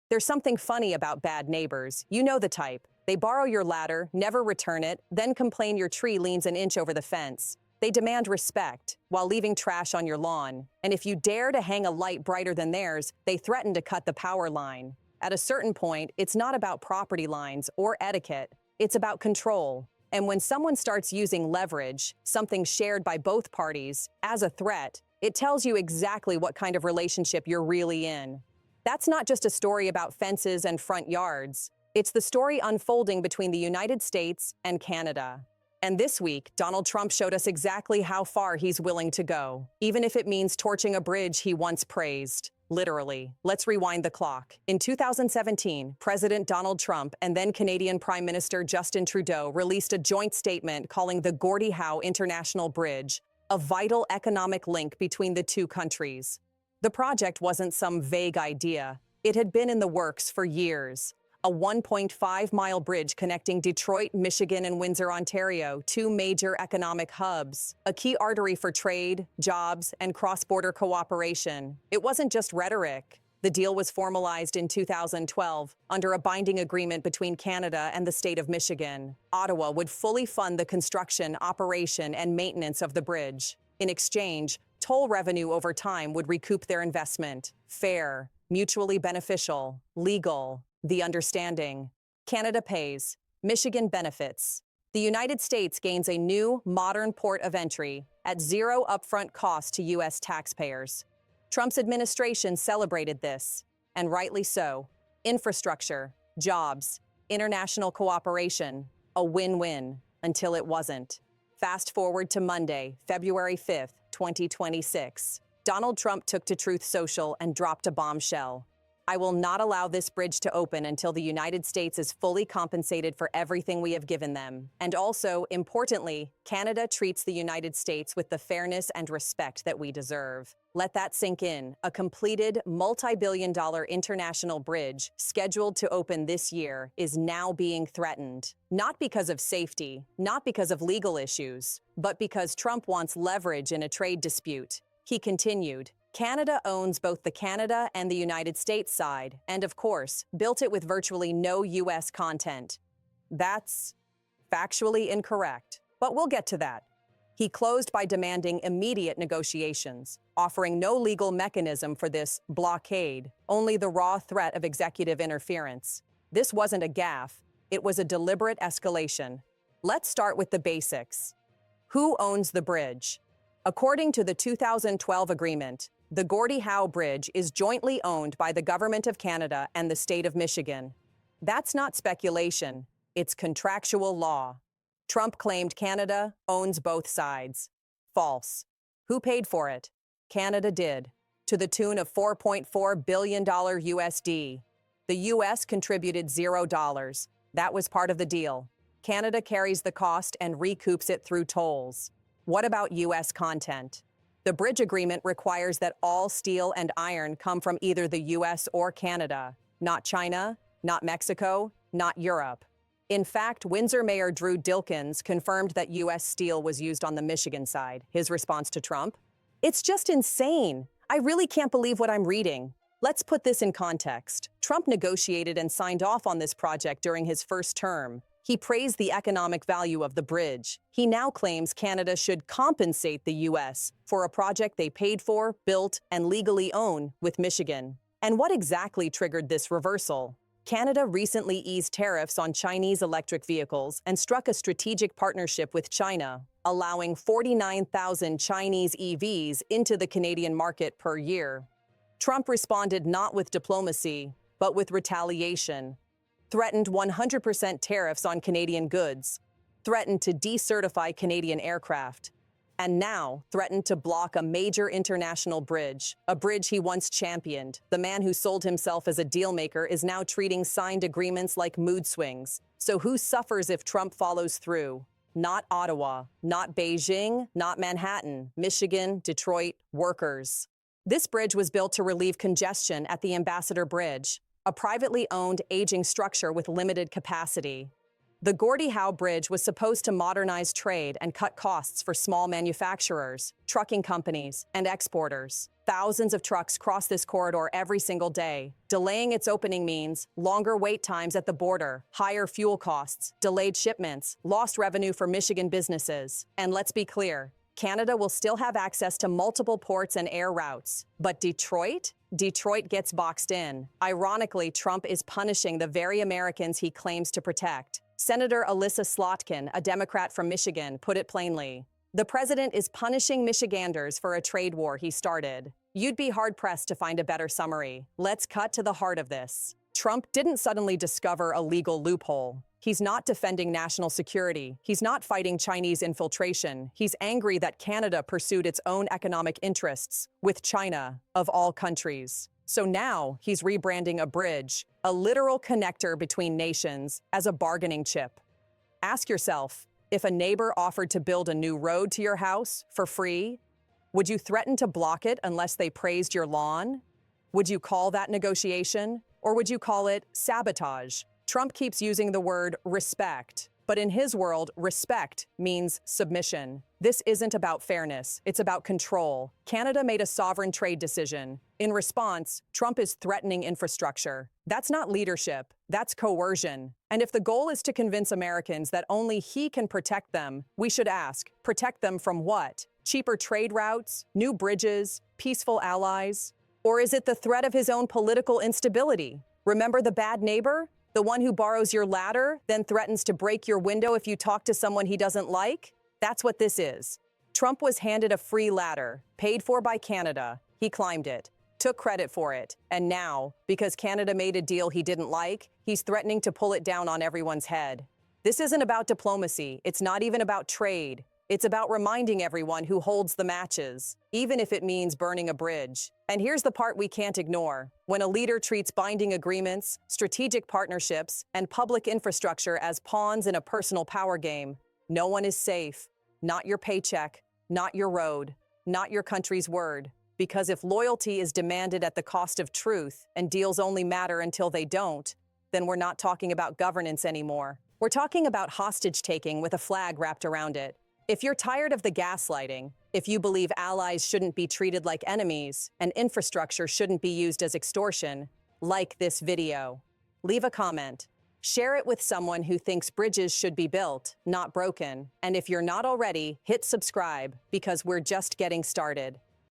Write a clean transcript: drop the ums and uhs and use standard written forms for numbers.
There's something funny about bad neighbors. You know the type. They borrow your ladder, never return it, then complain your tree leans an inch over the fence. They demand respect while leaving trash on your lawn. And if you dare to hang a light brighter than theirs, they threaten to cut the power line. At a certain point, it's not about property lines or etiquette. It's about control. And when someone starts using leverage, something shared by both parties, as a threat, it tells you exactly what kind of relationship you're really in. That's not just a story about fences and front yards. It's the story unfolding between the United States and Canada. And this week, Donald Trump showed us exactly how far he's willing to go, even if it means torching a bridge he once praised. Literally. Let's rewind the clock. In 2017, President Donald Trump and then Canadian Prime Minister Justin Trudeau released a joint statement calling the Gordie Howe International Bridge a vital economic link between the two countries. The project wasn't some vague idea. It had been in the works for years. A 1.5-mile bridge connecting Detroit, Michigan, and Windsor, Ontario, two major economic hubs, a key artery for trade, jobs, and cross-border cooperation. It wasn't just rhetoric. The deal was formalized in 2012 under a binding agreement between Canada and the state of Michigan. Ottawa would fully fund the construction, operation, and maintenance of the bridge. In exchange, toll revenue over time would recoup their investment. Fair, mutually beneficial, legal. The understanding. Canada pays. Michigan benefits. The United States gains a new, modern port of entry at zero upfront cost to U.S. taxpayers. Trump's administration celebrated this, and rightly so. Infrastructure, jobs, international cooperation, a win-win, until it wasn't. Fast forward to Monday, February 5th, 2026. Donald Trump took to Truth Social and dropped a bombshell. I will not allow this bridge to open until the United States is fully compensated for everything we have given them. And also, importantly, Canada treats the United States with the fairness and respect that we deserve. Let that sink in. A completed, multi-billion-dollar international bridge, scheduled to open this year, is now being threatened. Not because of safety, not because of legal issues, but because Trump wants leverage in a trade dispute. He continued, Canada owns both the Canada and the United States side, and of course, built it with virtually no U.S. content. That's factually incorrect, but we'll get to that. He closed by demanding immediate negotiations, offering no legal mechanism for this blockade, only the raw threat of executive interference. This wasn't a gaffe, it was a deliberate escalation. Let's start with the basics. Who owns the bridge? According to the 2012 agreement, the Gordie Howe Bridge is jointly owned by the Government of Canada and the state of Michigan. That's not speculation, it's contractual law. Trump claimed Canada owns both sides. False. Who paid for it? Canada did, to the tune of $4.4 billion USD. The U.S. contributed $0. That was part of the deal. Canada carries the cost and recoups it through tolls. What about U.S. content? The bridge agreement requires that all steel and iron come from either the U.S. or Canada, not China, not Mexico, not Europe. In fact, Windsor Mayor Drew Dilkins confirmed that U.S. steel was used on the Michigan side. His response to Trump? It's just insane. I really can't believe what I'm reading. Let's put this in context. Trump negotiated and signed off on this project during his first term. He praised the economic value of the bridge. He now claims Canada should compensate the U.S. for a project they paid for, built, and legally own with Michigan. And what exactly triggered this reversal? Canada recently eased tariffs on Chinese electric vehicles and struck a strategic partnership with China, allowing 49,000 Chinese EVs into the Canadian market per year. Trump responded not with diplomacy, but with retaliation. Threatened 100% tariffs on Canadian goods, threatened to decertify Canadian aircraft, and now threatened to block a major international bridge, a bridge he once championed. The man who sold himself as a dealmaker is now treating signed agreements like mood swings. So who suffers if Trump follows through? Not Ottawa, not Beijing, not Manhattan, Michigan, Detroit, workers. This bridge was built to relieve congestion at the Ambassador Bridge, a privately owned, aging structure with limited capacity. The Gordie Howe Bridge was supposed to modernize trade and cut costs for small manufacturers, trucking companies, and exporters. Thousands of trucks cross this corridor every single day. Delaying its opening means longer wait times at the border, higher fuel costs, delayed shipments, lost revenue for Michigan businesses. And let's be clear, Canada will still have access to multiple ports and air routes. But Detroit? Detroit gets boxed in. Ironically, Trump is punishing the very Americans he claims to protect. Senator Alyssa Slotkin, a Democrat from Michigan, put it plainly. The president is punishing Michiganders for a trade war he started. You'd be hard-pressed to find a better summary. Let's cut to the heart of this. Trump didn't suddenly discover a legal loophole. He's not defending national security. He's not fighting Chinese infiltration. He's angry that Canada pursued its own economic interests with China, of all countries. So now he's rebranding a bridge, a literal connector between nations, as a bargaining chip. Ask yourself, if a neighbor offered to build a new road to your house for free, would you threaten to block it unless they praised your lawn? Would you call that negotiation? Or would you call it sabotage? Trump keeps using the word respect, but in his world, respect means submission. This isn't about fairness, it's about control. Canada made a sovereign trade decision. In response, Trump is threatening infrastructure. That's not leadership, that's coercion. And if the goal is to convince Americans that only he can protect them, we should ask, protect them from what? Cheaper trade routes, new bridges, peaceful allies? Or is it the threat of his own political instability? Remember the bad neighbor? The one who borrows your ladder, then threatens to break your window if you talk to someone he doesn't like? That's what this is. Trump was handed a free ladder, paid for by Canada. He climbed it, took credit for it, and now, because Canada made a deal he didn't like, he's threatening to pull it down on everyone's head. This isn't about diplomacy. It's not even about trade. It's about reminding everyone who holds the matches, even if it means burning a bridge. And here's the part we can't ignore. When a leader treats binding agreements, strategic partnerships, and public infrastructure as pawns in a personal power game, no one is safe. Not your paycheck, not your road, not your country's word. Because if loyalty is demanded at the cost of truth, and deals only matter until they don't, then we're not talking about governance anymore. We're talking about hostage-taking with a flag wrapped around it. If you're tired of the gaslighting, if you believe allies shouldn't be treated like enemies, and infrastructure shouldn't be used as extortion, like this video. Leave a comment. Share it with someone who thinks bridges should be built, not broken. And if you're not already, hit subscribe, because we're just getting started.